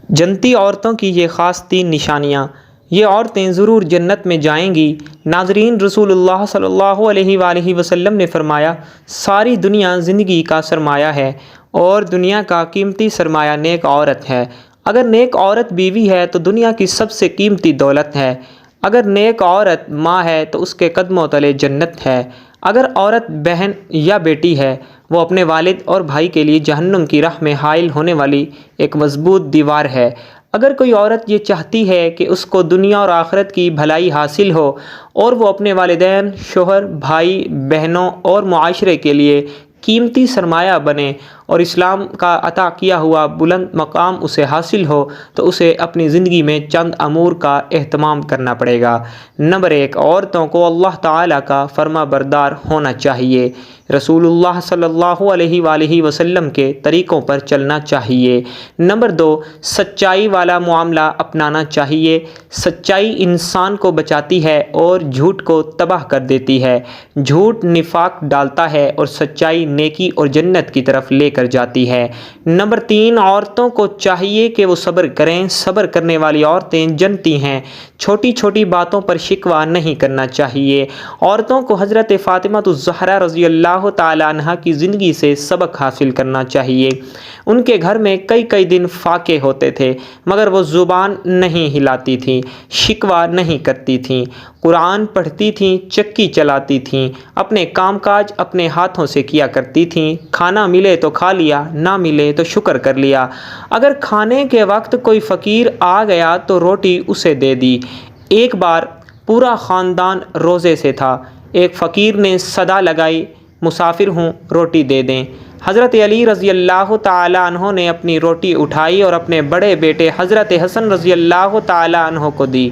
جنتی عورتوں کی یہ خاص 3 نشانیاں، یہ عورتیں ضرور جنت میں جائیں گی۔ ناظرین، رسول اللہ صلی اللہ علیہ وآلہ وسلم نے فرمایا، ساری دنیا زندگی کا سرمایہ ہے اور دنیا کا قیمتی سرمایہ نیک عورت ہے۔ اگر نیک عورت بیوی ہے تو دنیا کی سب سے قیمتی دولت ہے۔ اگر نیک عورت ماں ہے تو اس کے قدموں تلے جنت ہے۔ اگر عورت بہن یا بیٹی ہے، وہ اپنے والد اور بھائی کے لیے جہنم کی راہ میں حائل ہونے والی ایک مضبوط دیوار ہے۔ اگر کوئی عورت یہ چاہتی ہے کہ اس کو دنیا اور آخرت کی بھلائی حاصل ہو اور وہ اپنے والدین، شوہر، بھائی بہنوں اور معاشرے کے لیے قیمتی سرمایہ بنے اور اسلام کا عطا کیا ہوا بلند مقام اسے حاصل ہو، تو اسے اپنی زندگی میں چند امور کا اہتمام کرنا پڑے گا۔ نمبر 1، عورتوں کو اللہ تعالیٰ کا فرما بردار ہونا چاہیے۔ رسول اللہ صلی اللہ علیہ وآلہ وسلم کے طریقوں پر چلنا چاہیے۔ نمبر 2، سچائی والا معاملہ اپنانا چاہیے۔ سچائی انسان کو بچاتی ہے اور جھوٹ کو تباہ کر دیتی ہے۔ جھوٹ نفاق ڈالتا ہے اور سچائی نیکی اور جنت کی طرف لے کر جاتی ہے۔ نمبر 3، عورتوں کو چاہیے کہ وہ صبر کریں۔ صبر کرنے والی عورتیں جنتی ہیں۔ چھوٹی چھوٹی باتوں پر شکوہ نہیں کرنا چاہیے۔ عورتوں کو حضرت فاطمہ الزہرا رضی اللہ تعالیٰ عنہا کی زندگی سے سبق حاصل کرنا چاہیے۔ ان کے گھر میں کئی دن فاقے ہوتے تھے، مگر وہ زبان نہیں ہلاتی تھیں، شکوہ نہیں کرتی تھیں، قرآن پڑھتی تھیں، چکی چلاتی تھیں، اپنے کام کاج اپنے ہاتھوں سے کیا کرتی تھیں۔ کھانا ملے تو کھا لیا، نہ ملے تو شکر کر لیا۔ اگر کھانے کے وقت کوئی فقیر آ گیا تو روٹی اسے دے دی۔ ایک بار پورا خاندان روزے سے تھا، ایک فقیر نے صدا لگائی، مسافر ہوں، روٹی دے دیں۔ حضرت علی رضی اللہ تعالیٰ عنہ نے اپنی روٹی اٹھائی اور اپنے بڑے بیٹے حضرت حسن رضی اللہ تعالیٰ عنہ کو دی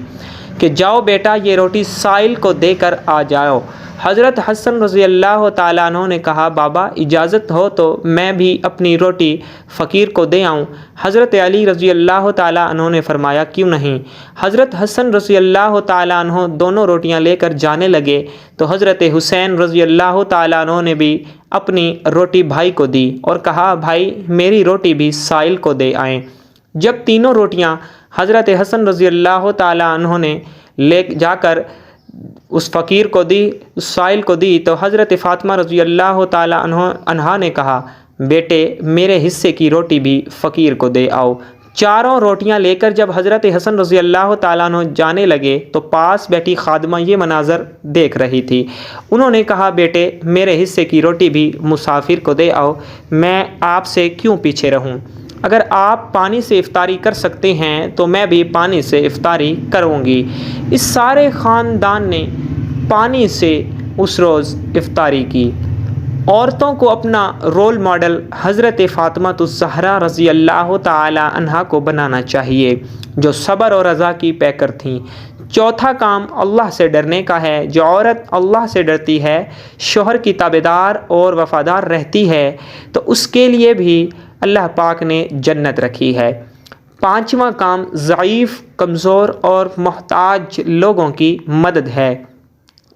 کہ جاؤ بیٹا، یہ روٹی سائل کو دے کر آ جاؤ۔ حضرت حسن رضی اللہ تعالیٰ عنہ نے کہا، بابا اجازت ہو تو میں بھی اپنی روٹی فقیر کو دے آؤں۔ حضرت علی رضی اللہ تعالیٰ عنہ نے فرمایا، کیوں نہیں۔ حضرت حسن رضی اللہ تعالیٰ عنہ دونوں روٹیاں لے کر جانے لگے تو حضرت حسین رضی اللہ تعالیٰ عنہ نے بھی اپنی روٹی بھائی کو دی اور کہا، بھائی میری روٹی بھی سائل کو دے آئیں۔ جب تینوں روٹیاں حضرت حسن رضی اللہ تعالیٰ عنہ نے لے جا کر اس فقیر کو دی، اس سائل کو دی، تو حضرت فاطمہ رضی اللہ تعالیٰ عنہا نے کہا، بیٹے میرے حصے کی روٹی بھی فقیر کو دے آؤ۔ چاروں روٹیاں لے کر جب حضرت حسن رضی اللہ تعالیٰ عنہ جانے لگے تو پاس بیٹھی خادمہ یہ مناظر دیکھ رہی تھی۔ انہوں نے کہا، بیٹے میرے حصے کی روٹی بھی مسافر کو دے آؤ، میں آپ سے کیوں پیچھے رہوں؟ اگر آپ پانی سے افطاری کر سکتے ہیں تو میں بھی پانی سے افطاری کروں گی۔ اس سارے خاندان نے پانی سے اس روز افطاری کی۔ عورتوں کو اپنا رول ماڈل حضرت فاطمہ الزہرا رضی اللہ تعالی عنہا کو بنانا چاہیے، جو صبر اور رضا کی پیکر تھیں۔ چوتھا کام اللہ سے ڈرنے کا ہے۔ جو عورت اللہ سے ڈرتی ہے، شوہر کی تابعدار اور وفادار رہتی ہے، تو اس کے لیے بھی اللہ پاک نے جنت رکھی ہے۔ پانچواں کام ضعیف، کمزور اور محتاج لوگوں کی مدد ہے۔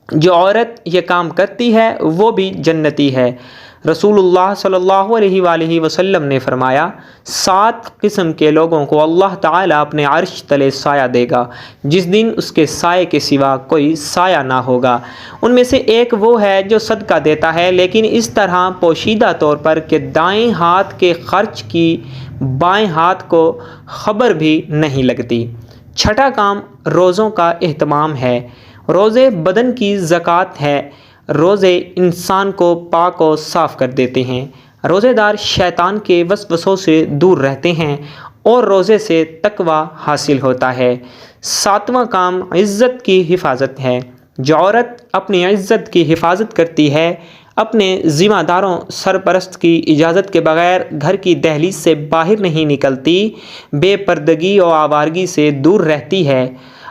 جو عورت یہ کام کرتی ہے وہ بھی جنتی ہے۔ رسول اللہ صلی اللہ علیہ وآلہ وسلم نے فرمایا، 7 قسم کے لوگوں کو اللہ تعالیٰ اپنے عرش تلے سایہ دے گا جس دن اس کے سائے کے سوا کوئی سایہ نہ ہوگا۔ ان میں سے ایک وہ ہے جو صدقہ دیتا ہے، لیکن اس طرح پوشیدہ طور پر کہ دائیں ہاتھ کے خرچ کی بائیں ہاتھ کو خبر بھی نہیں لگتی۔ چھٹا کام روزوں کا اہتمام ہے۔ روزے بدن کی زکوٰۃ ہے۔ روزے انسان کو پاک و صاف کر دیتے ہیں۔ روزے دار شیطان کے وسوسوں سے دور رہتے ہیں اور روزے سے تقویٰ حاصل ہوتا ہے۔ 7واں کام عزت کی حفاظت ہے۔ جو عورت اپنی عزت کی حفاظت کرتی ہے، اپنے ذمہ داروں سرپرست کی اجازت کے بغیر گھر کی دہلیز سے باہر نہیں نکلتی، بے پردگی و آوارگی سے دور رہتی ہے،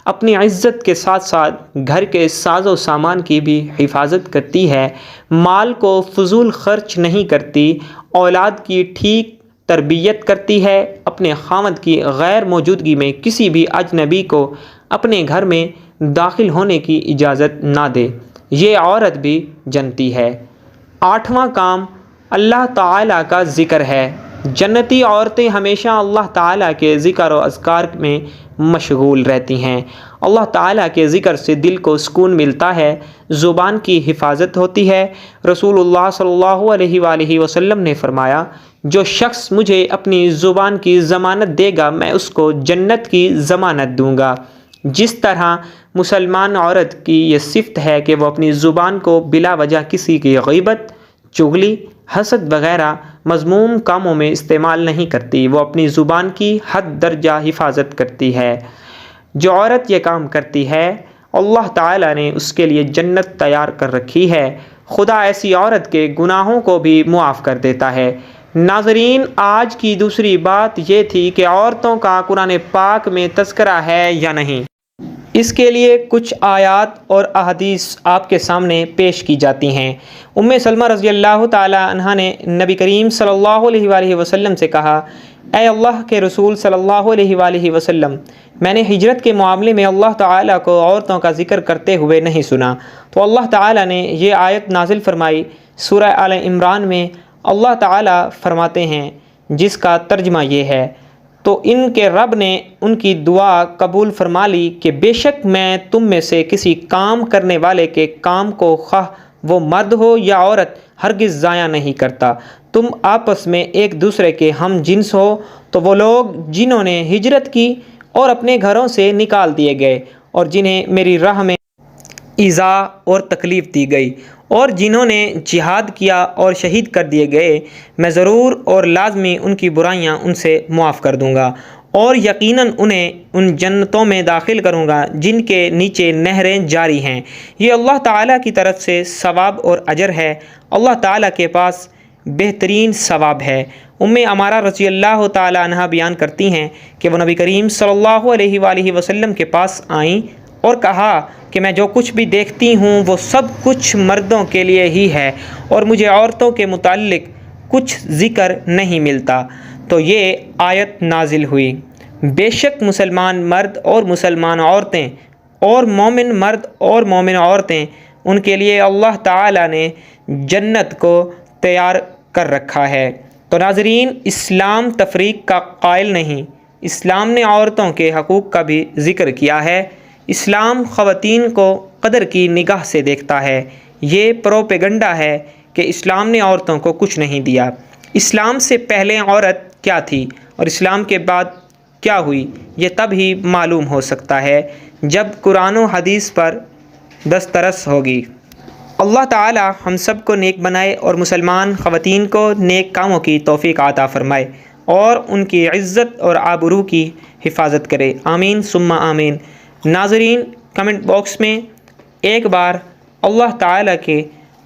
اپنی عزت کے ساتھ ساتھ گھر کے ساز و سامان کی بھی حفاظت کرتی ہے، مال کو فضول خرچ نہیں کرتی، اولاد کی ٹھیک تربیت کرتی ہے، اپنے خاوند کی غیر موجودگی میں کسی بھی اجنبی کو اپنے گھر میں داخل ہونے کی اجازت نہ دے، یہ عورت بھی جنتی ہے۔ 8واں کام اللہ تعالیٰ کا ذکر ہے۔ جنتی عورتیں ہمیشہ اللہ تعالیٰ کے ذکر و اذکار میں مشغول رہتی ہیں۔ اللہ تعالیٰ کے ذکر سے دل کو سکون ملتا ہے، زبان کی حفاظت ہوتی ہے۔ رسول اللہ صلی اللہ علیہ وآلہ وسلم نے فرمایا، جو شخص مجھے اپنی زبان کی ضمانت دے گا میں اس کو جنت کی ضمانت دوں گا۔ جس طرح مسلمان عورت کی یہ صفت ہے کہ وہ اپنی زبان کو بلا وجہ کسی کی غیبت، چغلی، حسد وغیرہ مذموم کاموں میں استعمال نہیں کرتی، وہ اپنی زبان کی حد درجہ حفاظت کرتی ہے۔ جو عورت یہ کام کرتی ہے اللہ تعالیٰ نے اس کے لیے جنت تیار کر رکھی ہے۔ خدا ایسی عورت کے گناہوں کو بھی معاف کر دیتا ہے۔ ناظرین، آج کی دوسری بات یہ تھی کہ عورتوں کا قرآن پاک میں تذکرہ ہے یا نہیں۔ اس کے لیے کچھ آیات اور احادیث آپ کے سامنے پیش کی جاتی ہیں۔ سلمہ رضی اللہ تعالی عنہا نے نبی کریم صلی اللہ علیہ وآلہ وسلم سے کہا، اے اللہ کے رسول صلی اللہ علیہ وآلہ وسلم، میں نے ہجرت کے معاملے میں اللہ تعالیٰ کو عورتوں کا ذکر کرتے ہوئے نہیں سنا۔ تو اللہ تعالیٰ نے یہ آیت نازل فرمائی۔ سورہ آل عمران میں اللہ تعالیٰ فرماتے ہیں، جس کا ترجمہ یہ ہے، تو ان کے رب نے ان کی دعا قبول فرما لی کہ بے شک میں تم میں سے کسی کام کرنے والے کے کام کو خواہ وہ مرد ہو یا عورت ہرگز ضائع نہیں کرتا۔ تم آپس میں ایک دوسرے کے ہم جنس ہو۔ تو وہ لوگ جنہوں نے ہجرت کی اور اپنے گھروں سے نکال دیے گئے اور جنہیں میری راہ میں ایذا اور تکلیف دی گئی اور جنہوں نے جہاد کیا اور شہید کر دیے گئے، میں ضرور اور لازمی ان کی برائیاں ان سے معاف کر دوں گا اور یقیناً انہیں ان جنتوں میں داخل کروں گا جن کے نیچے نہریں جاری ہیں۔ یہ اللہ تعالیٰ کی طرف سے ثواب اور اجر ہے۔ اللہ تعالیٰ کے پاس بہترین ثواب ہے۔ عمارہ رضی اللہ تعالیٰ عنہا بیان کرتی ہیں کہ وہ نبی کریم صلی اللہ علیہ وآلہ وسلم کے پاس آئیں اور کہا کہ میں جو کچھ بھی دیکھتی ہوں وہ سب کچھ مردوں کے لیے ہی ہے اور مجھے عورتوں کے متعلق کچھ ذکر نہیں ملتا۔ تو یہ آیت نازل ہوئی، بے شک مسلمان مرد اور مسلمان عورتیں اور مومن مرد اور مومن عورتیں، ان کے لیے اللہ تعالیٰ نے جنت کو تیار کر رکھا ہے۔ تو ناظرین، اسلام تفریق کا قائل نہیں، اسلام نے عورتوں کے حقوق کا بھی ذکر کیا ہے۔ اسلام خواتین کو قدر کی نگاہ سے دیکھتا ہے۔ یہ پروپیگنڈا ہے کہ اسلام نے عورتوں کو کچھ نہیں دیا۔ اسلام سے پہلے عورت کیا تھی اور اسلام کے بعد کیا ہوئی، یہ تب ہی معلوم ہو سکتا ہے جب قرآن و حدیث پر دسترس ہوگی۔ اللہ تعالی ہم سب کو نیک بنائے اور مسلمان خواتین کو نیک کاموں کی توفیق عطا فرمائے اور ان کی عزت اور آبرو کی حفاظت کرے، آمین ثم آمین۔ ناظرین، کمنٹ باکس میں ایک بار اللہ تعالیٰ کے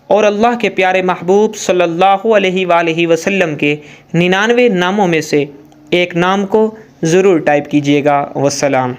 اور اللہ کے پیارے محبوب صلی اللہ علیہ وآلہ وسلم کے 99 ناموں میں سے ایک نام کو ضرور ٹائپ کیجیے گا۔ والسلام۔